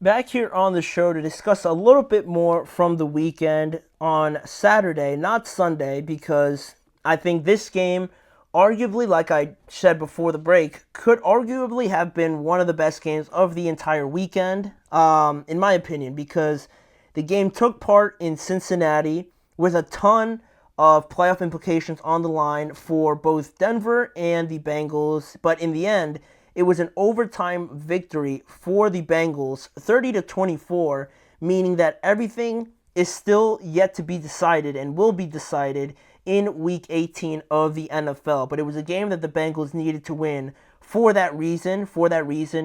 Back here on the show to discuss a little bit more from the weekend on Saturday, not Sunday, because I think this game, arguably, like I said before the break, could arguably have been one of the best games of the entire weekend, in my opinion, because the game took part in Cincinnati with a ton of playoff implications on the line for both Denver and the Bengals, but in the end, it was an overtime victory for the Bengals, 30-24, meaning that everything is still yet to be decided and will be decided in Week 18 of the NFL. But it was a game that the Bengals needed to win for that reason,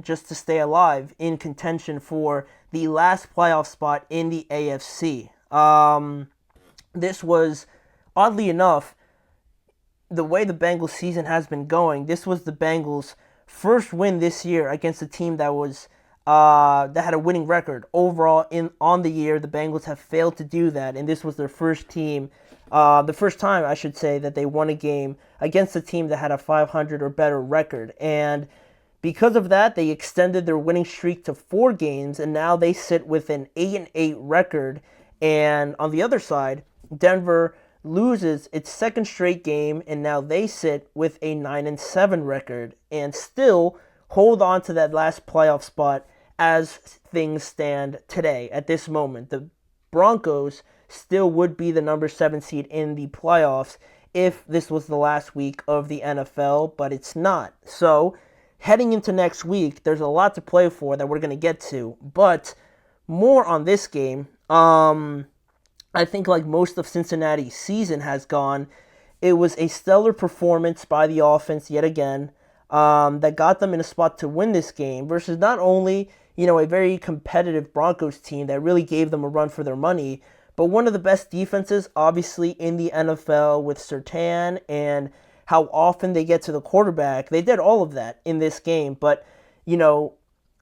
just to stay alive in contention for the last playoff spot in the AFC. This was, oddly enough, the way the Bengals season has been going, this was the Bengals' first win this year against a team that had a winning record overall on the year. The Bengals have failed to do that, and this was their first time, I should say, that they won a game against a team that had a 500 or better record. And because of that, they extended their winning streak to 4 games, and now they sit with an 8-8 record. And on the other side, Denver loses its second straight game, and now they sit with a 9-7 record and still hold on to that last playoff spot as things stand today. At this moment, the Broncos still would be the number 7 seed in the playoffs if this was the last week of the NFL, but it's not. So, heading into next week, there's a lot to play for that we're going to get to, but more on this game. I think like most of Cincinnati's season has gone, it was a stellar performance by the offense yet again that got them in a spot to win this game versus not only, a very competitive Broncos team that really gave them a run for their money, but one of the best defenses, obviously, in the NFL with Surtain and how often they get to the quarterback. They did all of that in this game, but,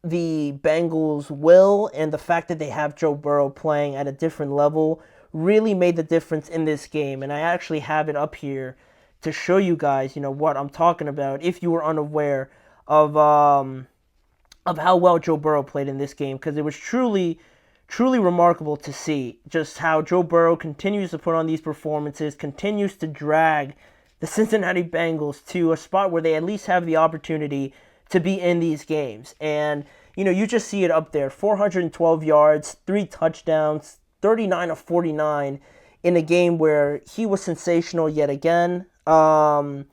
the Bengals' will and the fact that they have Joe Burrow playing at a different level really made the difference in this game. And I actually have it up here to show you guys, what I'm talking about if you were unaware of how well Joe Burrow played in this game, because it was truly remarkable to see just how Joe Burrow continues to put on these performances, continues to drag the Cincinnati Bengals to a spot where they at least have the opportunity to be in these games. And, you just see it up there, 412 yards, 3 touchdowns, 39 of 49 in a game where he was sensational yet again. And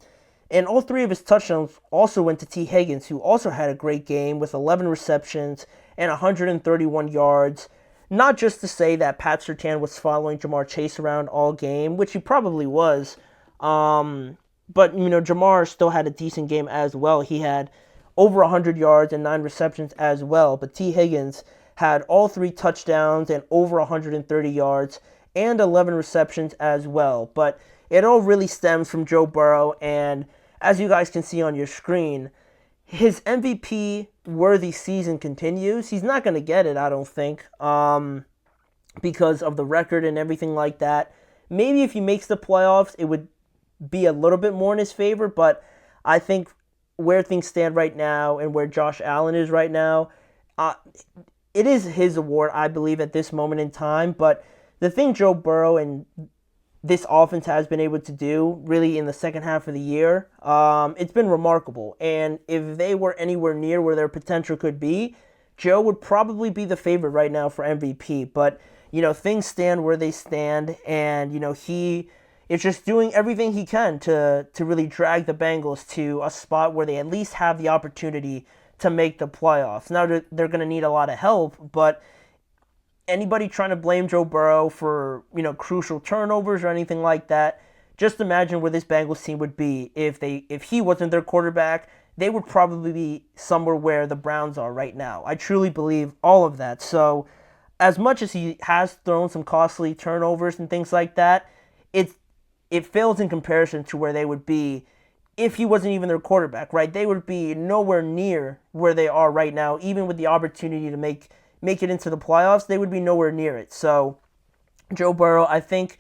all 3 of his touchdowns also went to Tee Higgins, who also had a great game with 11 receptions and 131 yards. Not just to say that Pat Surtain was following Jamar Chase around all game, which he probably was. But, Jamar still had a decent game as well. He had over 100 yards and 9 receptions as well. But Tee Higgins had all 3 touchdowns and over 130 yards and 11 receptions as well. But it all really stems from Joe Burrow, and as you guys can see on your screen, his MVP-worthy season continues. He's not going to get it, I don't think, because of the record and everything like that. Maybe if he makes the playoffs, it would be a little bit more in his favor, but I think where things stand right now and where Josh Allen is right now, it is his award, I believe, at this moment in time. But the thing Joe Burrow and this offense has been able to do, really in the second half of the year, it's been remarkable. And if they were anywhere near where their potential could be, Joe would probably be the favorite right now for MVP. But, things stand where they stand, and, he is just doing everything he can to really drag the Bengals to a spot where they at least have the opportunity to make the playoffs. Now, they're going to need a lot of help, but anybody trying to blame Joe Burrow for, crucial turnovers or anything like that, just imagine where this Bengals team would be if he wasn't their quarterback. They would probably be somewhere where the Browns are right now. I truly believe all of that. So, as much as he has thrown some costly turnovers and things like that, it fails in comparison to where they would be if he wasn't even their quarterback, right? They would be nowhere near where they are right now, even with the opportunity to make it into the playoffs. They would be nowhere near it. So, Joe Burrow, I think,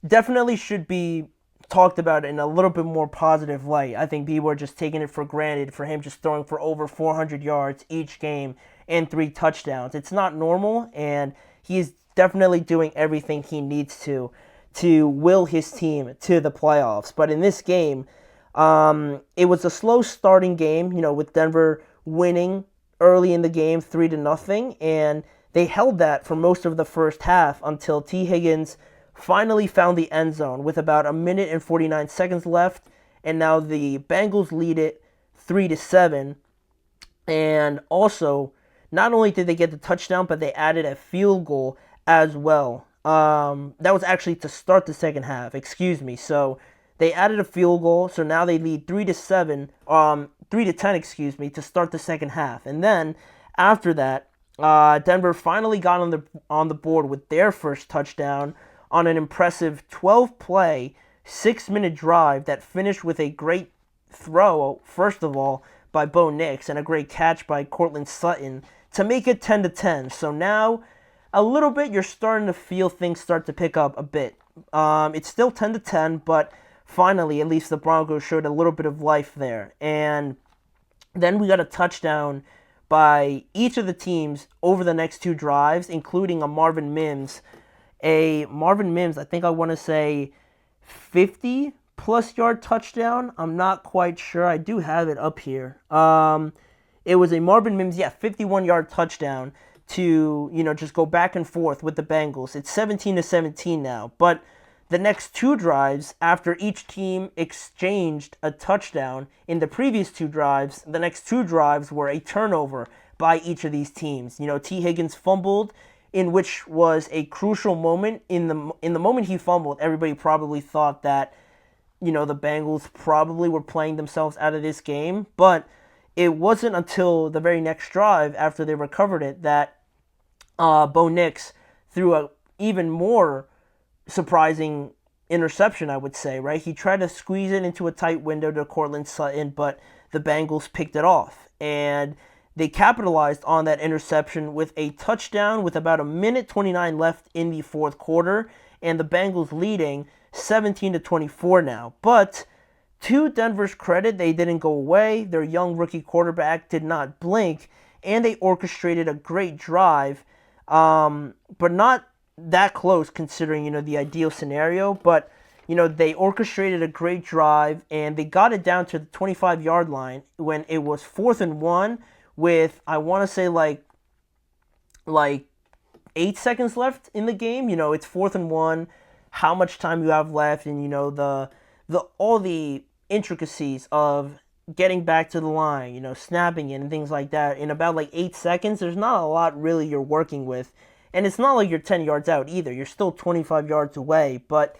definitely should be talked about it in a little bit more positive light. I think people are just taking it for granted for him just throwing for over 400 yards each game and 3 touchdowns. It's not normal, and he's definitely doing everything he needs to will his team to the playoffs. But in this game, it was a slow starting game, with Denver winning early in the game 3-0, and they held that for most of the first half until Tee Higgins finally found the end zone with about a minute and 49 seconds left, and now the Bengals lead it 3-7. And also, not only did they get the touchdown, but they added a field goal as well. That was actually to start the second half. Excuse me. So they added a field goal, so now they lead 3-7, 3-10, excuse me, to start the second half. And then after that, Denver finally got on the board with their first touchdown on an impressive 12-play, 6-minute drive that finished with a great throw, first of all, by Bo Nix and a great catch by Courtland Sutton to make it 10-10. So now, a little bit, you're starting to feel things start to pick up a bit. It's still 10-10, but finally, at least the Broncos showed a little bit of life there. And then we got a touchdown by each of the teams over the next 2 drives, including a Marvin Mims, I think I want to say 50-plus yard touchdown. I'm not quite sure. I do have it up here. It was a Marvin Mims, 51-yard touchdown to, just go back and forth with the Bengals. It's 17-17 now. But the next 2 drives, after each team exchanged a touchdown in the previous 2 drives, the next 2 drives were a turnover by each of these teams. Tee Higgins fumbled, in which was a crucial moment. In the moment he fumbled, everybody probably thought that, the Bengals probably were playing themselves out of this game. But it wasn't until the very next drive, after they recovered it, that Bo Nix threw a even more surprising interception, I would say, right? He tried to squeeze it into a tight window to Courtland Sutton, but the Bengals picked it off. And they capitalized on that interception with a touchdown with about a minute 29 left in the fourth quarter, and the Bengals leading 17-24 now. But to Denver's credit, they didn't go away. Their young rookie quarterback did not blink, and they orchestrated a great drive, but not that close considering, the ideal scenario. But, they orchestrated a great drive, and they got it down to the 25-yard line when it was 4th and 1 with, I want to say, like 8 seconds left in the game. It's 4th and 1, how much time you have left, and, the all the intricacies of getting back to the line, snapping it and things like that. In about 8 seconds, there's not a lot really you're working with. And it's not like you're 10 yards out either. You're still 25 yards away. But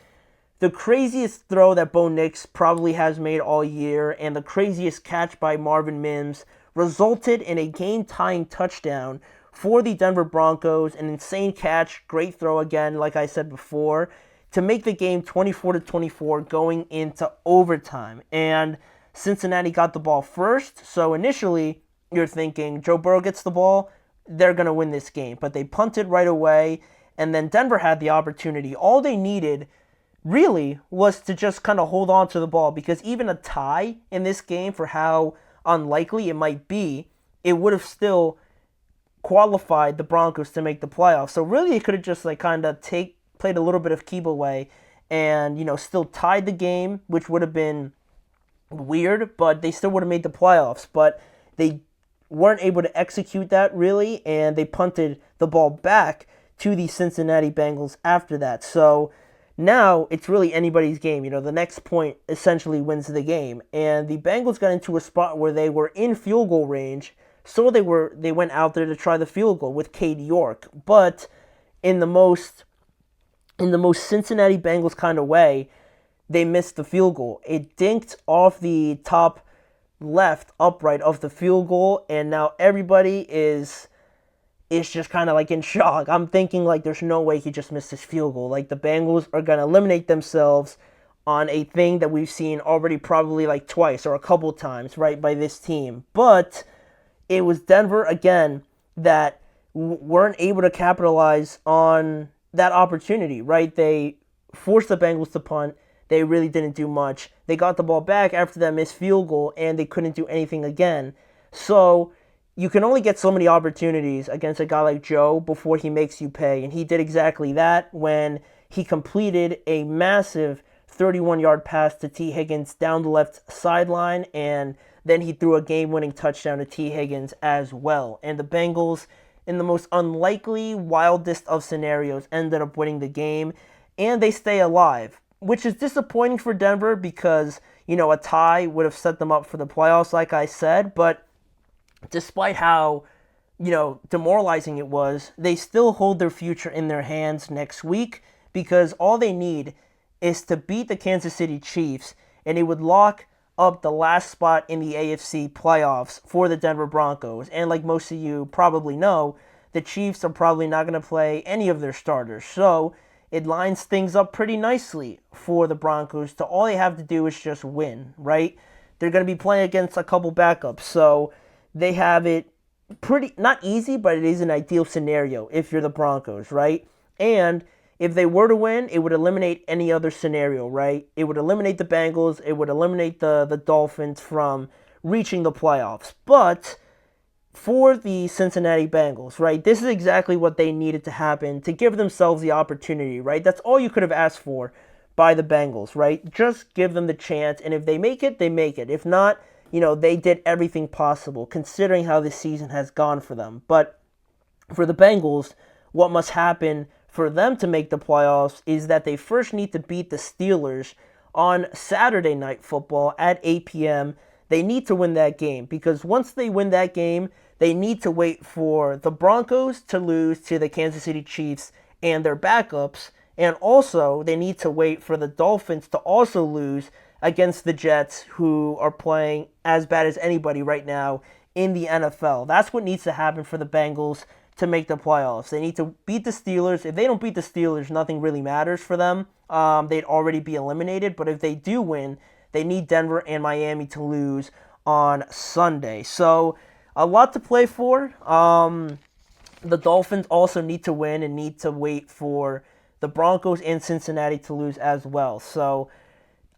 the craziest throw that Bo Nix probably has made all year, and the craziest catch by Marvin Mims, resulted in a game-tying touchdown for the Denver Broncos. An insane catch, great throw again, like I said before, to make the game 24-24 going into overtime. And Cincinnati got the ball first, so initially you're thinking Joe Burrow gets the ball, they're going to win this game. But they punted right away, and then Denver had the opportunity. All they needed really was to just kind of hold on to the ball, because even a tie in this game, for how unlikely it might be, it would have still qualified the Broncos to make the playoffs. So really, it could have just kind of played a little bit of keep away and, still tied the game, which would have been weird, but they still would have made the playoffs. But they weren't able to execute that really, and they punted the ball back to the Cincinnati Bengals after that. So now it's really anybody's game. The next point essentially wins the game. And the Bengals got into a spot where they were in field goal range, so they went out there to try the field goal with Cade York. But in the most Cincinnati Bengals kind of way, they missed the field goal. It dinked off the top left upright of the field goal, and now everybody is just kind of in shock. I'm thinking there's no way he just missed his field goal. The Bengals are going to eliminate themselves on a thing that we've seen already probably twice or a couple times, right, by this team. But it was Denver again that weren't able to capitalize on that opportunity, right? They forced the Bengals to punt. they really didn't do much. They got the ball back after that missed field goal, and they couldn't do anything again. So you can only get so many opportunities against a guy like Joe before he makes you pay. And he did exactly that when he completed a massive 31-yard pass to Tee Higgins down the left sideline, and then he threw a game-winning touchdown to Tee Higgins as well. And the Bengals, in the most unlikely, wildest of scenarios, ended up winning the game, and they stay alive, which is disappointing for Denver because, a tie would have set them up for the playoffs, like I said. But despite how, demoralizing it was, they still hold their future in their hands next week because all they need is to beat the Kansas City Chiefs, and it would lock up the last spot in the AFC playoffs for the Denver Broncos. And like most of you probably know, the Chiefs are probably not going to play any of their starters. So it lines things up pretty nicely for the Broncos. So all they have to do is just win, right? They're going to be playing against a couple backups. So they have it pretty, not easy, but it is an ideal scenario if you're the Broncos, right? And if they were to win, it would eliminate any other scenario, right? It would eliminate the Bengals. It would eliminate the Dolphins from reaching the playoffs. But for the Cincinnati Bengals, right, this is exactly what they needed to happen to give themselves the opportunity, right? That's all you could have asked for by the Bengals, right? Just give them the chance, and if they make it, they make it. If not, they did everything possible considering how this season has gone for them. But for the Bengals, what must happen for them to make the playoffs is that they first need to beat the Steelers on Saturday Night Football at 8 p.m. They need to win that game because once they win that game, they need to wait for the Broncos to lose to the Kansas City Chiefs and their backups, and also they need to wait for the Dolphins to also lose against the Jets, who are playing as bad as anybody right now in the NFL. That's what needs to happen for the Bengals to make the playoffs. They need to beat the Steelers. If they don't beat the Steelers, nothing really matters for them. They'd already be eliminated. But if they do win, they need Denver and Miami to lose on Sunday. So a lot to play for. The Dolphins also need to win and need to wait for the Broncos and Cincinnati to lose as well. So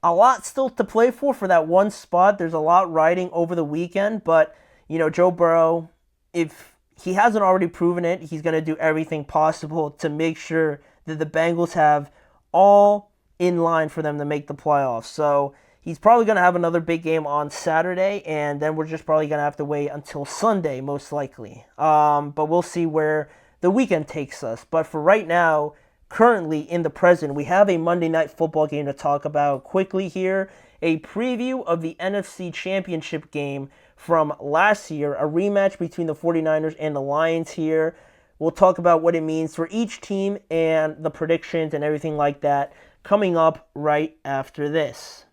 a lot still to play for that one spot. There's a lot riding over the weekend. But, Joe Burrow, if he hasn't already proven it, he's going to do everything possible to make sure that the Bengals have all in line for them to make the playoffs. So he's probably going to have another big game on Saturday, and then we're just probably going to have to wait until Sunday, most likely. But we'll see where the weekend takes us. But for right now, currently in the present, we have a Monday Night Football game to talk about quickly here. A preview of the NFC Championship game from last year, a rematch between the 49ers and the Lions here. We'll talk about what it means for each team and the predictions and everything like that coming up right after this.